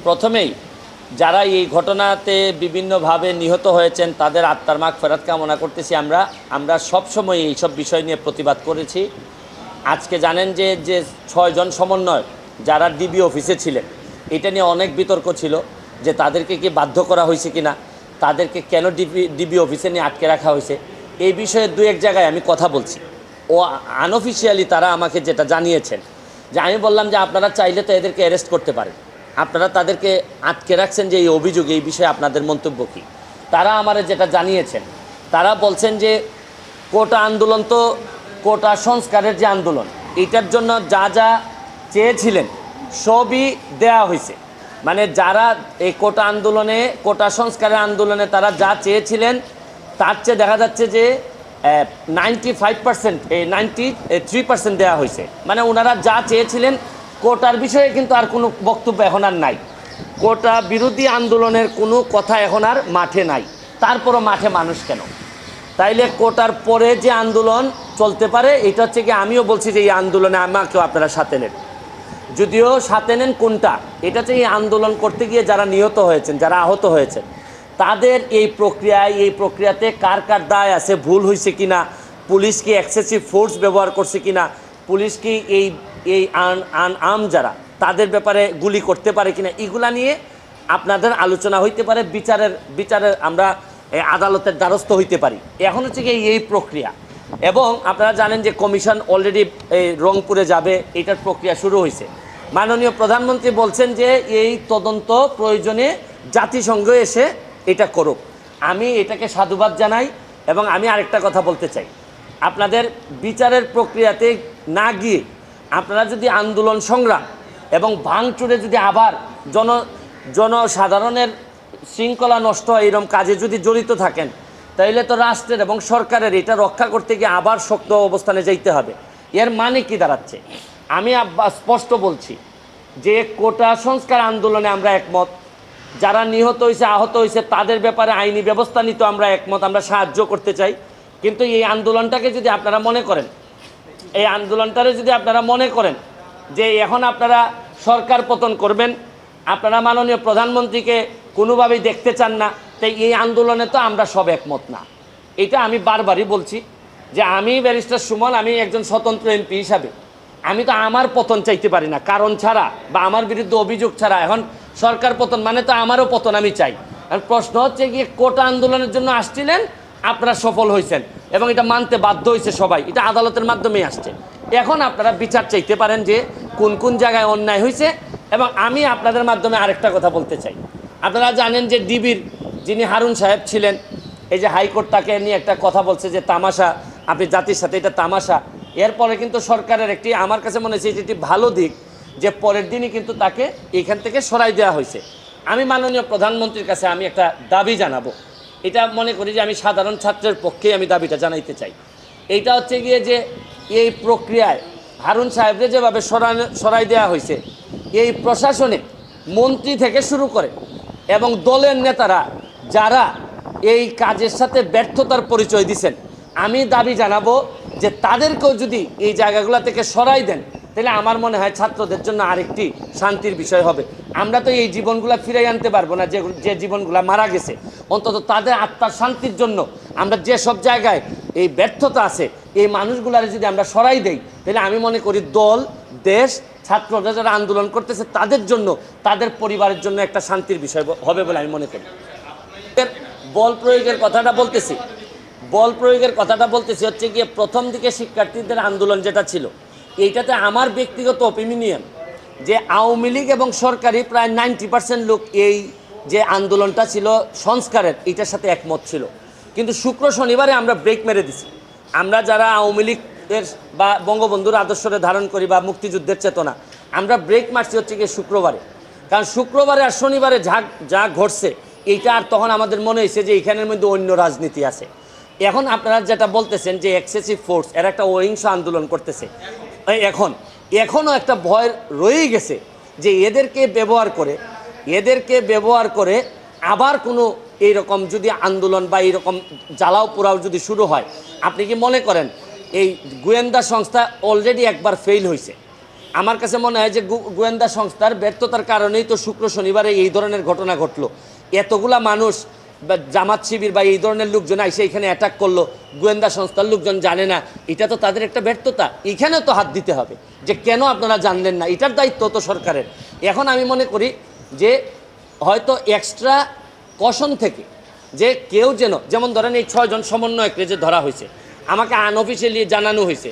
প্রথমেই যারা এই ঘটনাতে বিভিন্নভাবে নিহত হয়েছেন তাদের আত্মার মাগফিরাত কামনা করতেছি। আমরা সবসময় এইসব বিষয় নিয়ে প্রতিবাদ করেছি। আজকে জানেন যে 6 জন সমন্বয় যারা ডিবি অফিসে ছিলেন, এটা নিয়ে অনেক বিতর্ক ছিল যে তাদেরকে কি বাধ্য করা হয়েছে কিনা, তাদেরকে কেন ডিবি অফিসে নিয়ে আটকে রাখা হয়েছে, এই বিষয়ে দু এক জায়গায় আমি কথা বলছি। ও আনঅফিসিয়ালি তারা আমাকে যেটা জানিয়েছেন যে আমি বললাম যে আপনারা চাইলে তো এদেরকে অ্যারেস্ট করতে পারেন, আপনারা তাদেরকে আটকে রাখছেন যে এই অভিযোগ, এই বিষয়ে আপনাদের মন্তব্য কী। তারা আমারে যেটা জানিয়েছেন, তারা বলছেন যে কোটা আন্দোলন তো কোটা সংস্কারের যে আন্দোলন, এটার জন্য যা যা চেয়েছিলেন সবই দেয়া হয়েছে। মানে যারা এই কোটা আন্দোলনে, কোটা সংস্কারের আন্দোলনে তারা যা চেয়েছিলেন তার চেয়ে দেখা যাচ্ছে যে 95%, 93% দেওয়া হয়েছে। মানে ওনারা যা চেয়েছিলেন কোটার বিষয়ে কিন্তু আর কোনো বক্তব্য এখন আর নাই। কোটা বিরোধী আন্দোলনের কোনো কথা এখন আর মাঠে নাই। তারপরও মাঠে মানুষ কেন? তাইলে কোটার পরে যে আন্দোলন চলতে পারে, এটা হচ্ছে কি, আমিও বলছি যে এই আন্দোলনে আমাকেও আপনারা সাথে নেন। যদিও সাথে নেন কোনটা, এটা হচ্ছে এই আন্দোলন করতে গিয়ে যারা নিহত হয়েছেন, যারা আহত হয়েছেন, তাদের এই প্রক্রিয়াতে কার কার দায় আছে, ভুল হয়েছে কিনা, পুলিশ কি এক্সেসিভ ফোর্স ব্যবহার করছে কিনা, পুলিশ কি এই আম যারা তাদের ব্যাপারে গুলি করতে পারে কিনা, এগুলা নিয়ে আপনাদের আলোচনা হইতে পারে, বিচারের আমরা আদালতের দ্বারস্থ হইতে পারি। এখন হচ্ছে কি এই প্রক্রিয়া। এবং আপনারা জানেন যে কমিশন অলরেডি এই রংপুরে যাবে, এটার প্রক্রিয়া শুরু হয়েছে। মাননীয় প্রধানমন্ত্রী বলছেন যে এই তদন্ত প্রয়োজনে জাতিসংঘ এসে এটা করুক। আমি এটাকে সাধুবাদ জানাই। এবং আমি আরেকটা কথা বলতে চাই, আপনাদের বিচারের প্রক্রিয়াতে না গিয়ে আপনারা যদি আন্দোলন সংগ্রাম এবং ভাঙচুরে যদি আবার জনসাধারণের শৃঙ্খলা নষ্ট হয় এরকম কাজে যদি জড়িত থাকেন, তাইলে তো রাষ্ট্রের এবং সরকারের এটা রক্ষা করতে গিয়ে আবার শক্ত অবস্থানে যাইতে হবে। এর মানে কি দাঁড়াচ্ছে? আমি স্পষ্ট বলছি যে কোটা সংস্কার আন্দোলনে আমরা একমত। যারা নিহত হয়েছে, আহত হয়েছে, তাদের ব্যাপারে আইনি ব্যবস্থা নিতে আমরা একমত, আমরা সাহায্য করতে চাই। কিন্তু এই আন্দোলনটাকে যদি আপনারা মনে করেন, এই আন্দোলনটারে যদি আপনারা মনে করেন যে এখন আপনারা সরকার পতন করবেন, আপনারা মাননীয় প্রধানমন্ত্রীকে কোনোভাবেই দেখতে চান না, তাই এই আন্দোলনে তো আমরা সব একমত না। এটা আমি বারবারই বলছি যে আমি ব্যারিস্টার সুমন, আমি একজন স্বতন্ত্র এমপি হিসাবে আমি তো আমার পতন চাইতে পারি না কারণ ছাড়া, বা আমার বিরুদ্ধে অভিযোগ ছাড়া। এখন সরকার পতন মানে তো আমারও পতন আমি চাই। আর প্রশ্ন হচ্ছে গিয়ে কোটা আন্দোলনের জন্য আসছিলেন, আপনারা সফল হয়েছেন এবং এটা মানতে বাধ্য হয়েছে সবাই, এটা আদালতের মাধ্যমেই আসছে। এখন আপনারা বিচার চাইতে পারেন যে কোন কোন জায়গায় অন্যায় হয়েছে। এবং আমি আপনাদের মাধ্যমে আরেকটা কথা বলতে চাই, আপনারা জানেন যে ডিবির যিনি হারুন সাহেব ছিলেন, এই যে হাইকোর্ট তাকে নিয়ে একটা কথা বলছে যে তামাশা, আপনি জাতির সাথে, এটা তামাশা। এরপরে কিন্তু সরকারের একটি, আমার কাছে মনে হচ্ছে এটি ভালো দিক যে পরের দিনই কিন্তু তাকে এখান থেকে সরাই দেওয়া হয়েছে। আমি মাননীয় প্রধানমন্ত্রীর কাছে আমি একটা দাবি জানাবো, এটা মনে করি যে আমি সাধারণ ছাত্রের পক্ষেই আমি দাবিটা জানাইতে চাই। এইটা হচ্ছে গিয়ে যে এই প্রক্রিয়ায় হারুন সাহেবকে যেভাবে সরাই দেওয়া হয়েছে, এই প্রশাসনে মন্ত্রী থেকে শুরু করে এবং দলের নেতারা যারা এই কাজের সাথে ব্যর্থতার পরিচয় দিচ্ছেন, আমি দাবি জানাবো যে তাদেরকেও যদি এই জায়গাগুলো থেকে সরাই দেন, তাহলে আমার মনে হয় ছাত্রদের জন্য আরেকটি শান্তির বিষয় হবে। আমরা তো এই জীবনগুলো ফিরাই আনতে পারবো না, যে জীবনগুলো মারা গেছে, অন্তত তাদের আত্মার শান্তির জন্য আমরা যে সব জায়গায় এই ব্যর্থতা আছে, এই মানুষগুলার যদি আমরা সরাই দেই, তাহলে আমি মনে করি দল, দেশ, ছাত্ররা যারা আন্দোলন করতেছে তাদের জন্য, তাদের পরিবারের জন্য একটা শান্তির বিষয় হবে বলে আমি মনে করি। বল প্রয়োগের কথাটা বলতেছি হচ্ছে গিয়ে প্রথম দিকে শিক্ষার্থীদের আন্দোলন যেটা ছিল, এইটাতে আমার ব্যক্তিগত অপিনিয়ন যে আওয়ামী লীগ এবং সরকারি প্রায় 90% লোক এই যে আন্দোলনটা ছিল সংস্কারের, এটার সাথে একমত ছিল। কিন্তু শুক্র শনিবারে আমরা ব্রেক মেরে দিছি। আমরা যারা আওয়ামী লীগের বা বঙ্গবন্ধুর আদর্শরে ধারণ করি বা মুক্তিযুদ্ধের চেতনা, আমরা ব্রেক মারছি হচ্ছে গিয়ে শুক্রবারে। কারণ শুক্রবারে আর শনিবারে যা ঘটছে, এইটা আর তখন আমাদের মনে হয়েছে যে এখানের মধ্যে অন্য রাজনীতি আছে। এখন আপনারা যেটা বলতেছেন যে এক্সেসিভ ফোর্স, এর একটা অহিংস আন্দোলন করতেছে, এখনও একটা ভয় রয়েই গেছে যে এদেরকে ব্যবহার করে আবার কোনো এইরকম যদি আন্দোলন বা এইরকম জ্বালাও পোড়াও যদি শুরু হয়, আপনি কি মনে করেন এই গোয়েন্দা সংস্থা অলরেডি একবার ফেল হয়েছে, আমার কাছে মনে হয় যে গোয়েন্দা সংস্থার ব্যর্থতার কারণেই তো শুক্র শনিবারে এই ধরনের ঘটনা ঘটলো। এতগুলা মানুষ বা জামাত শিবির বা এই ধরনের লোকজন এসে এখানে অ্যাটাক করলো, গোয়েন্দা সংস্থার লোকজন জানে না, এটা তো তাদের একটা ব্যর্থতা। এখানেও তো হাত দিতে হবে যে কেন আপনারা জানলেন না, এটার দায়িত্ব তো সরকারের। এখন আমি মনে করি যে হয়তো এক্সট্রা কশন থেকে যে কেউ যেমন ধরেন এই 6 জন সমন্বয়ককে যে ধরা হয়েছে, আমাকে আনঅফিসিয়ালি জানানো হয়েছে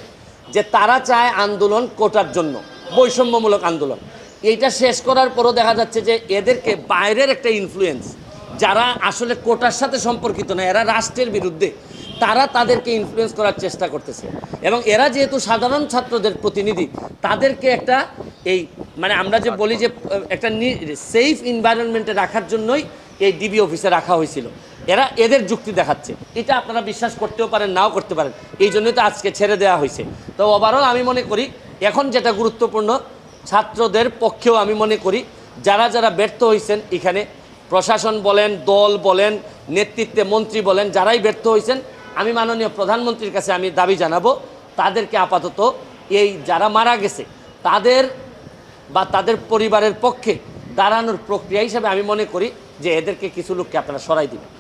যে তারা চায় আন্দোলন কোটার জন্য, বৈষম্যমূলক আন্দোলন। এইটা শেষ করার পরও দেখা যাচ্ছে যে এদেরকে বাইরের একটা ইনফ্লুয়েন্স, যারা আসলে কোটার সাথে সম্পর্কিত না, এরা রাষ্ট্রের বিরুদ্ধে, তারা তাদেরকে ইনফ্লুয়েন্স করার চেষ্টা করতেছে। এবং এরা যেহেতু সাধারণ ছাত্রদের প্রতিনিধি, তাদেরকে একটা এই মানে আমরা যে বলি যে একটা সেফ এনভায়রনমেন্টে রাখার জন্যই এই ডিবি অফিসে রাখা হয়েছিল। এরা এদের যুক্তি দেখাচ্ছে, এটা আপনারা বিশ্বাস করতেও পারেন, নাও করতে পারেন, এই জন্যই তো আজকে ছেড়ে দেওয়া হয়েছে। তো ওভারঅল আমি মনে করি এখন যেটা গুরুত্বপূর্ণ, ছাত্রদের পক্ষেও আমি মনে করি যারা যারা ব্যর্থ হয়েছেন এখানে, প্রশাসন বলেন, দল বলেন, নেতৃত্বে মন্ত্রী বলেন, যারাই ব্যর্থ হয়েছেন, আমি মাননীয় প্রধানমন্ত্রীর কাছে আমি দাবি জানাবো তাদেরকে আপাতত এই যারা মারা গেছে তাদের বা তাদের পরিবারের পক্ষে দাঁড়ানোর প্রক্রিয়া হিসেবে আমি মনে করি যে এদেরকে কিছু লোককে আপনারা সরাই দিবেন।